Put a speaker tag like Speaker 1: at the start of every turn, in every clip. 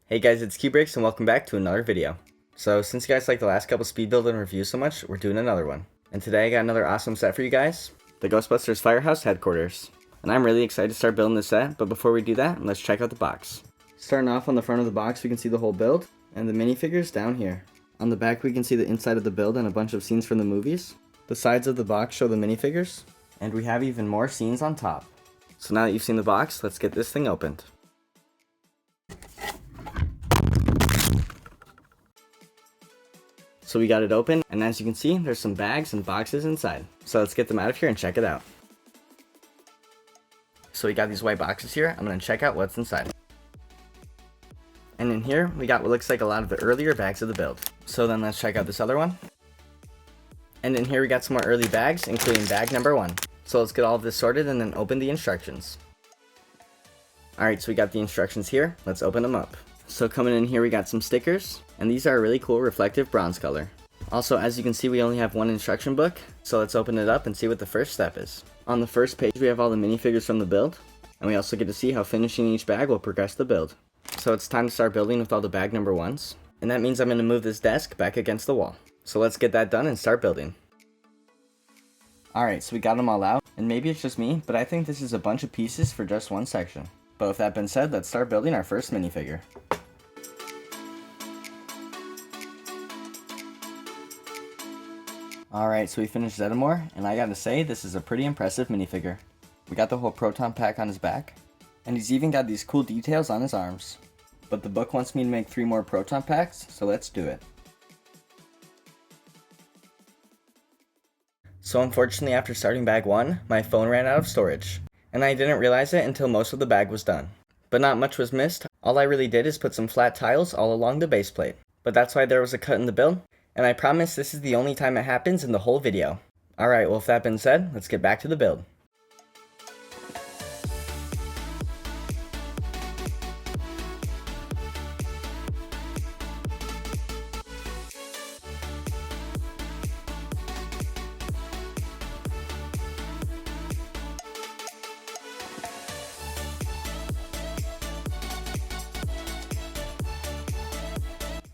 Speaker 1: Hey guys, it's QBricks and welcome back to another video. So since you guys like the last couple speed build and reviews so much, we're doing another one. And today I got another awesome set for you guys, the Ghostbusters Firehouse headquarters. And I'm really excited to start building this set, but before we do that, let's check out the box. Starting off on the front of the box, we can see the whole build, and the minifigures down here. On the back we can see the inside of the build and a bunch of scenes from the movies. The sides of the box show the minifigures, and we have even more scenes on top. So now that you've seen the box, let's get this thing opened. So we got it open, and as you can see, there's some bags and boxes inside. So let's get them out of here and check it out. So we got these white boxes here. I'm going to check out what's inside. And in here, we got what looks like a lot of the earlier bags of the build. So then let's check out this other one. And in here we got some more early bags, including bag number 1. So let's get all of this sorted and then open the instructions. Alright, so we got the instructions here. Let's open them up. So coming in here we got some stickers, and these are a really cool reflective bronze color. Also, as you can see, we only have one instruction book, so let's open it up and see what the first step is. On the first page we have all the minifigures from the build, and we also get to see how finishing each bag will progress the build. So it's time to start building with all the bag number 1s, and that means I'm going to move this desk back against the wall. So let's get that done and start building. Alright, so we got them all out, and maybe it's just me, but I think this is a bunch of pieces for just one section. But with that being said, let's start building our first minifigure. Alright, so we finished Zeddemore, and I gotta say, this is a pretty impressive minifigure. We got the whole proton pack on his back, and he's even got these cool details on his arms. But the book wants me to make 3 more proton packs, so let's do it. So unfortunately, after starting bag 1, my phone ran out of storage, and I didn't realize it until most of the bag was done. But not much was missed. All I really did is put some flat tiles all along the base plate. But that's why there was a cut in the build, and I promise this is the only time it happens in the whole video. Alright, well with that being said, let's get back to the build.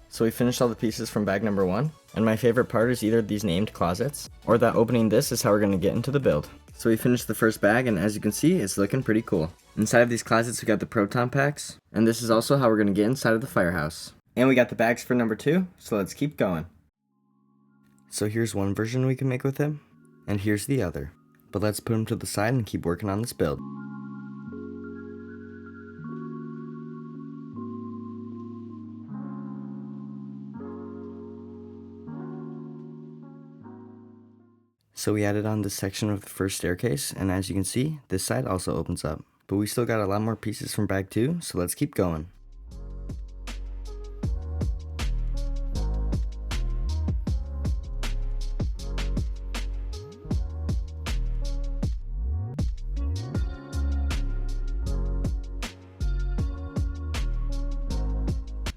Speaker 1: So we finished all the pieces from bag number 1, and my favorite part is either these named closets, or that opening this is how we're going to get into the build. So we finished the first bag, and as you can see, it's looking pretty cool. Inside of these closets we got the proton packs, and this is also how we're going to get inside of the firehouse. And we got the bags for number 2, so let's keep going. So here's one version we can make with him, and here's the other. But let's put him to the side and keep working on this build. So we added on this section of the first staircase, and as you can see, this side also opens up. But we still got a lot more pieces from bag 2, so let's keep going.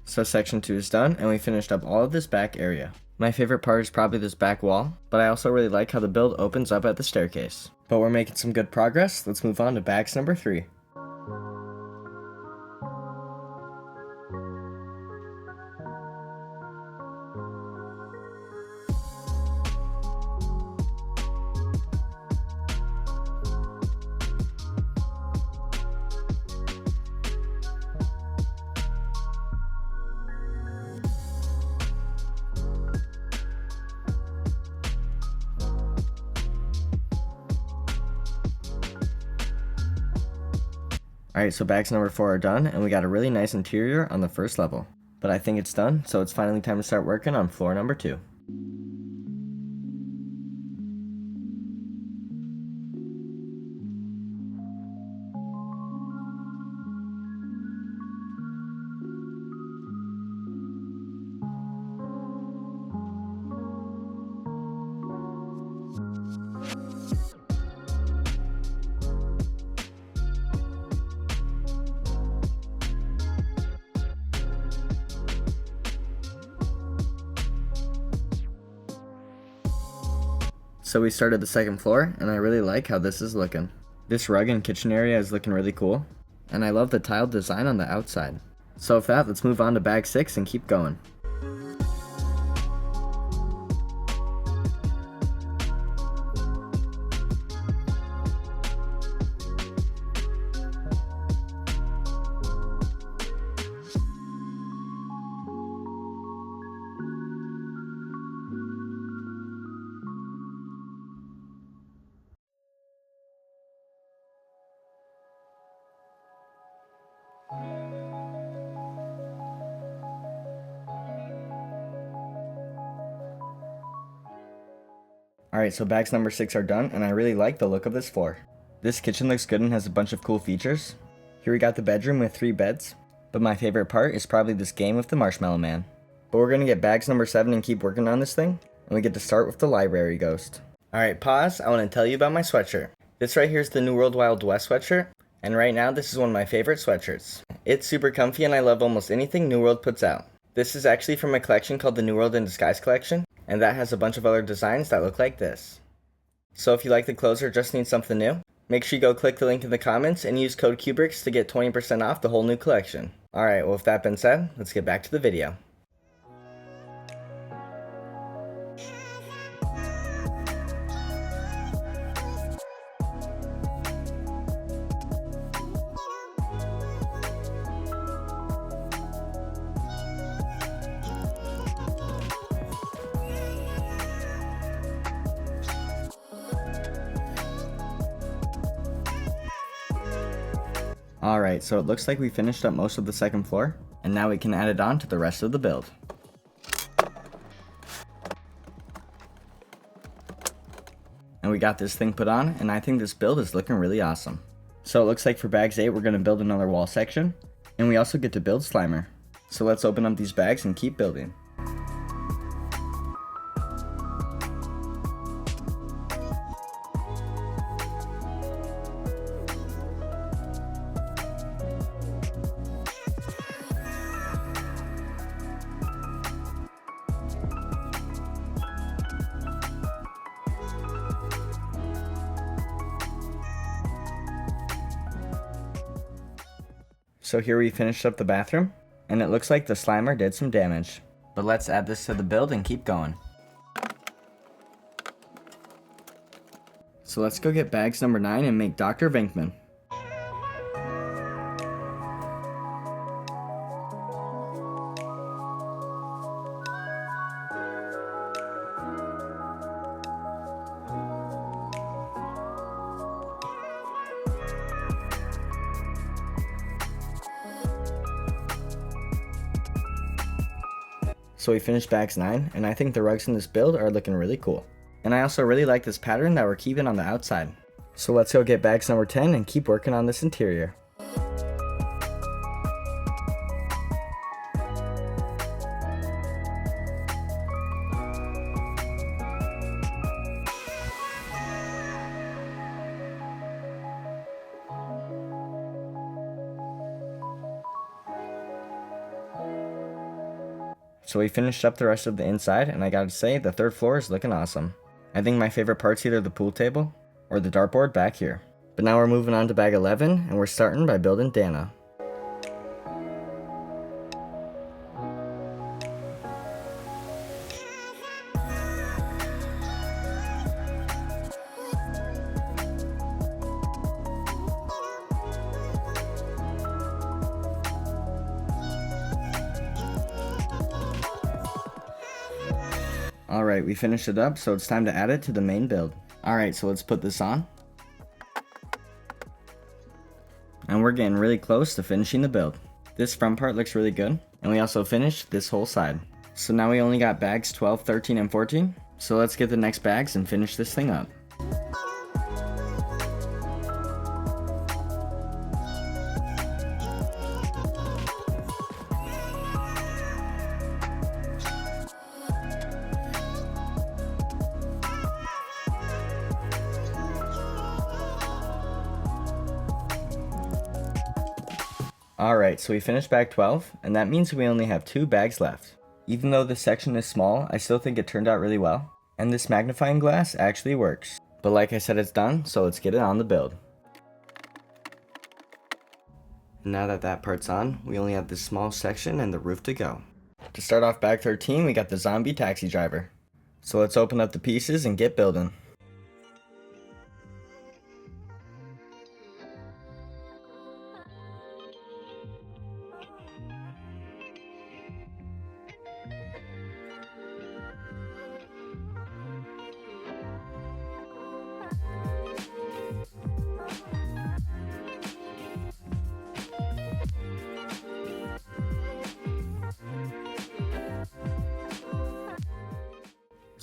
Speaker 1: So section 2 is done, and we finished up all of this back area. My favorite part is probably this back wall, but I also really like how the build opens up at the staircase. But we're making some good progress. Let's move on to bags number 3. Alright, so bags number 4 are done, and we got a really nice interior on the first level. But I think it's done, so it's finally time to start working on floor number 2. So we started the second floor, and I really like how this is looking. This rug and kitchen area is looking really cool, and I love the tiled design on the outside. So with that, let's move on to bag 6 and keep going. Alright, so bags number 6 are done, and I really like the look of this floor. This kitchen looks good and has a bunch of cool features. Here we got the bedroom with 3 beds, but my favorite part is probably this game with the Marshmallow Man. But we're going to get bags number 7 and keep working on this thing, and we get to start with the library ghost. Alright, pause, I want to tell you about my sweatshirt. This right here is the New World Wild West sweatshirt, and right now this is one of my favorite sweatshirts. It's super comfy and I love almost anything New World puts out. This is actually from a collection called the New World in Disguise collection, and that has a bunch of other designs that look like this. So if you like the clothes or just need something new, make sure you go click the link in the comments and use code QBricks to get 20% off the whole new collection. Alright, well with that being said, let's get back to the video. Alright, so it looks like we finished up most of the second floor, and now we can add it on to the rest of the build. And we got this thing put on, and I think this build is looking really awesome. So it looks like for bags 8 we're going to build another wall section, and we also get to build Slimer. So let's open up these bags and keep building. So here we finished up the bathroom, and it looks like the Slimer did some damage. But let's add this to the build and keep going. So let's go get bags number 9 and make Dr. Venkman. So we finished bags 9, and I think the rugs in this build are looking really cool. And I also really like this pattern that we're keeping on the outside. So let's go get bags number 10 and keep working on this interior. So we finished up the rest of the inside, and I gotta say, the third floor is looking awesome. I think my favorite part's either the pool table or the dartboard back here. But now we're moving on to bag 11, and we're starting by building Dana. Alright, we finished it up, so it's time to add it to the main build. Alright, so let's put this on. And we're getting really close to finishing the build. This front part looks really good, and we also finished this whole side. So now we only got bags 12, 13, and 14. So let's get the next bags and finish this thing up. Alright, so we finished bag 12, and that means we only have 2 bags left. Even though this section is small, I still think it turned out really well, and this magnifying glass actually works. But like I said, it's done, so let's get it on the build. Now that that part's on, we only have this small section and the roof to go. To start off bag 13, we got the zombie taxi driver. So let's open up the pieces and get building.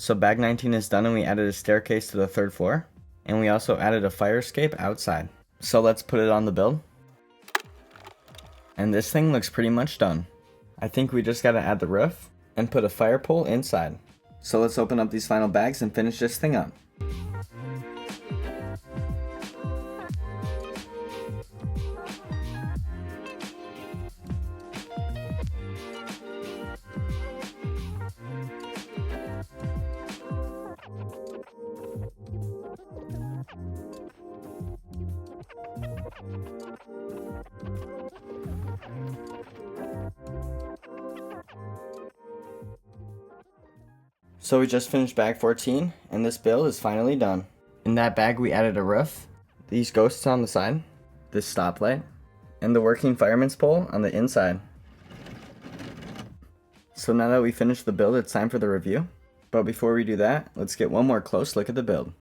Speaker 1: So bag 19 is done and we added a staircase to the 3rd floor. And we also added a fire escape outside. So let's put it on the build. And this thing looks pretty much done. I think we just gotta add the roof and put a fire pole inside. So let's open up these final bags and finish this thing up. So we just finished bag 14, and this build is finally done. In that bag we added a roof, these ghosts on the side, this stoplight, and the working fireman's pole on the inside. So now that we finished the build, it's time for the review. But before we do that, let's get one more close look at the build.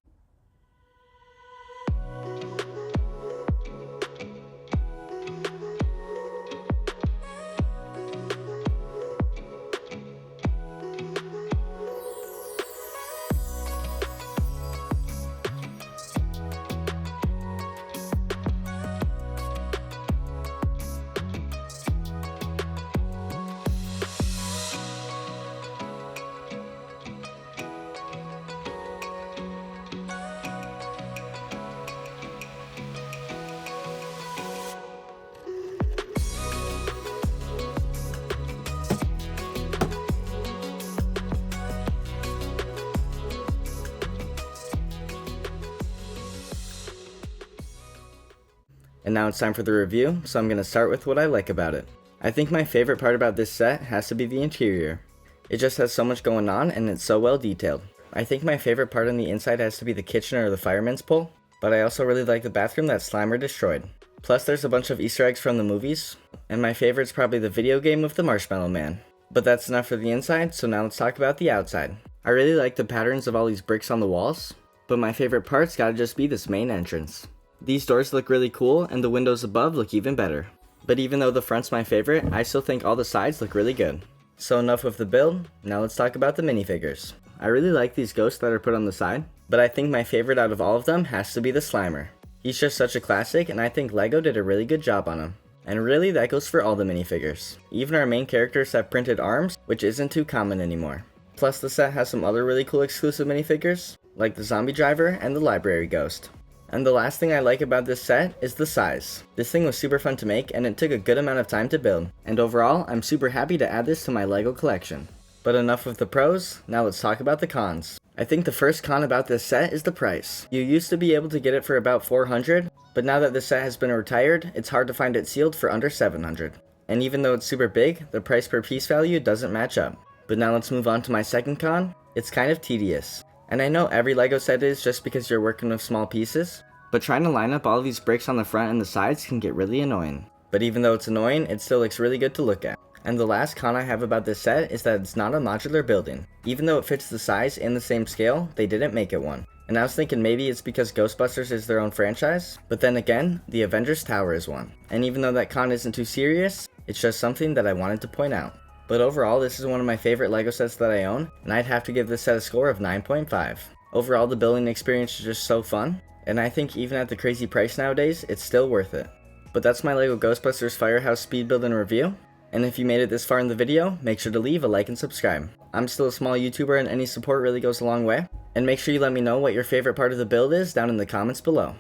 Speaker 1: And now it's time for the review, so I'm going to start with what I like about it. I think my favorite part about this set has to be the interior. It just has so much going on and it's so well detailed. I think my favorite part on the inside has to be the kitchen or the fireman's pole, but I also really like the bathroom that Slimer destroyed. Plus there's a bunch of Easter eggs from the movies, and my favorite's probably the video game with the Marshmallow Man. But that's enough for the inside, so now let's talk about the outside. I really like the patterns of all these bricks on the walls, but my favorite part's gotta just be this main entrance. These doors look really cool, and the windows above look even better. But even though the front's my favorite, I still think all the sides look really good. So enough with the build, now let's talk about the minifigures. I really like these ghosts that are put on the side, but I think my favorite out of all of them has to be the Slimer. He's just such a classic, and I think LEGO did a really good job on him. And really, that goes for all the minifigures. Even our main characters have printed arms, which isn't too common anymore. Plus the set has some other really cool exclusive minifigures, like the zombie driver and the library ghost. And the last thing I like about this set is the size. This thing was super fun to make and it took a good amount of time to build. And overall, I'm super happy to add this to my LEGO collection. But enough with the pros, now let's talk about the cons. I think the first con about this set is the price. You used to be able to get it for about $400, but now that the set has been retired, it's hard to find it sealed for under $700. And even though it's super big, the price per piece value doesn't match up. But now let's move on to my second con. It's kind of tedious. And I know every LEGO set is just because you're working with small pieces, but trying to line up all of these bricks on the front and the sides can get really annoying. But even though it's annoying, it still looks really good to look at. And the last con I have about this set is that it's not a modular building. Even though it fits the size and the same scale, they didn't make it one. And I was thinking maybe it's because Ghostbusters is their own franchise, but then again, the Avengers Tower is one. And even though that con isn't too serious, it's just something that I wanted to point out. But overall, this is one of my favorite LEGO sets that I own, and I'd have to give this set a score of 9.5. Overall, the building experience is just so fun, and I think even at the crazy price nowadays, it's still worth it. But that's my LEGO Ghostbusters Firehouse speed build and review, and if you made it this far in the video, make sure to leave a like and subscribe. I'm still a small YouTuber and any support really goes a long way, and make sure you let me know what your favorite part of the build is down in the comments below.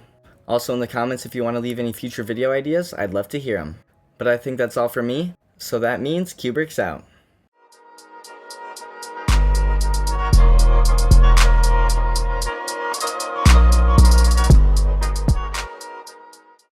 Speaker 1: Also in the comments, if you want to leave any future video ideas, I'd love to hear them. But I think that's all for me. So that means QBricks out.